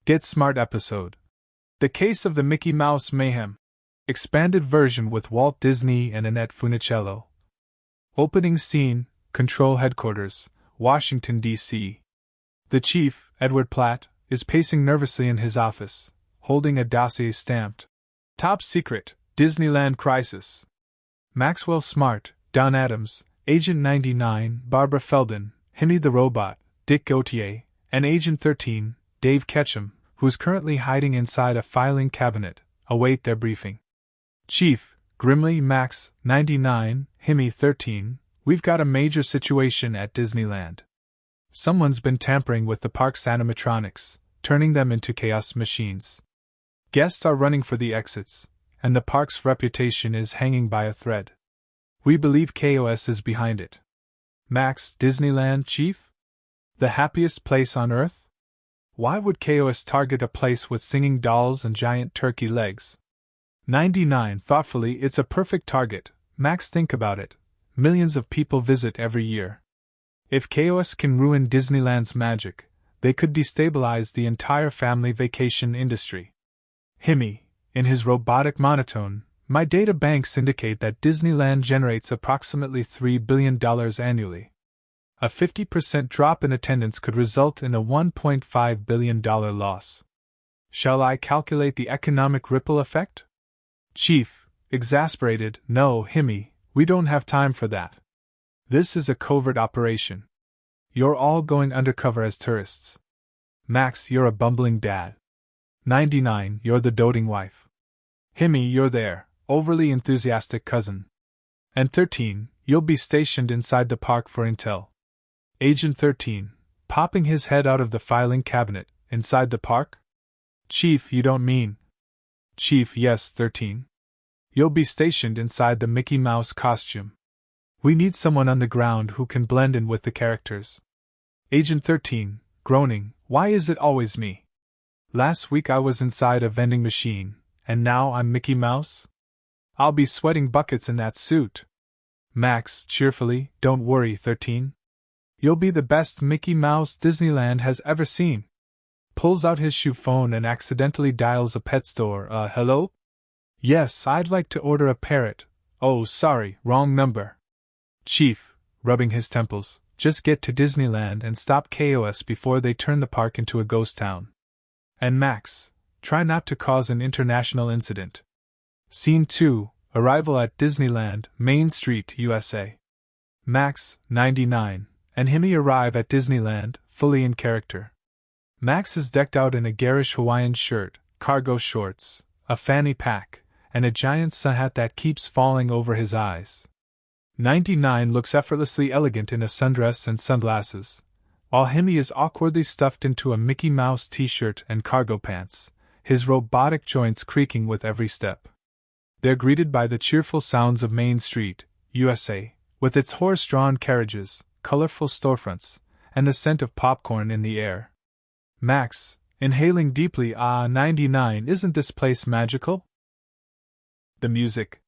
Get Smart episode. The Case of the Mickey Mouse Mayhem. Expanded version with Walt Disney and Annette Funicello. Opening scene, Control Headquarters, Washington, D.C. The chief, Edward Platt, is pacing nervously in his office, holding a dossier stamped Top Secret, Disneyland Crisis. Maxwell Smart, Don Adams, Agent 99, Barbara Feldon, Hymie the Robot, Dick Gautier, and Agent 13, Dave Ketchum, who is currently hiding inside a filing cabinet, await their briefing. Chief, grimly, Max, 99, Hymie 13, we've got a major situation at Disneyland. Someone's been tampering with the park's animatronics, turning them into KAOS machines. Guests are running for the exits, and the park's reputation is hanging by a thread. We believe KAOS is behind it. Max, Disneyland chief? The happiest place on earth? Why would KAOS target a place with singing dolls and giant turkey legs? 99 thoughtfully, it's a perfect target. Max, think about it. Millions of people visit every year. If KAOS can ruin Disneyland's magic, they could destabilize the entire family vacation industry. Hymie, in his robotic monotone, my data banks indicate that Disneyland generates approximately $3 billion annually. A 50% drop in attendance could result in a $1.5 billion loss. Shall I calculate the economic ripple effect? Chief, exasperated, no, Hymie, we don't have time for that. This is a covert operation. You're all going undercover as tourists. Max, you're a bumbling dad. 99, you're the doting wife. Hymie, you're their overly enthusiastic cousin. And 13, you'll be stationed inside the park for intel. Agent 13, popping his head out of the filing cabinet, inside the park? Chief, you don't mean? Chief, yes, 13. You'll be stationed inside the Mickey Mouse costume. We need someone on the ground who can blend in with the characters. Agent 13, groaning, why is it always me? Last week I was inside a vending machine, and now I'm Mickey Mouse? I'll be sweating buckets in that suit. Max, cheerfully, don't worry, 13. You'll be the best Mickey Mouse Disneyland has ever seen. Pulls out his shoe phone and accidentally dials a pet store. Hello? Yes, I'd like to order a parrot. Oh, sorry, wrong number. Chief, rubbing his temples, just get to Disneyland and stop KAOS before they turn the park into a ghost town. And Max, try not to cause an international incident. Scene 2, Arrival at Disneyland, Main Street, USA. Max, 99, and Hymie arrive at Disneyland, fully in character. Max is decked out in a garish Hawaiian shirt, cargo shorts, a fanny pack, and a giant sun hat that keeps falling over his eyes. 99 looks effortlessly elegant in a sundress and sunglasses, while Hymie is awkwardly stuffed into a Mickey Mouse t-shirt and cargo pants, his robotic joints creaking with every step. They're greeted by the cheerful sounds of Main Street, USA, with its horse-drawn carriages, colorful storefronts, and the scent of popcorn in the air. Max, inhaling deeply, 99, isn't this place magical? The music,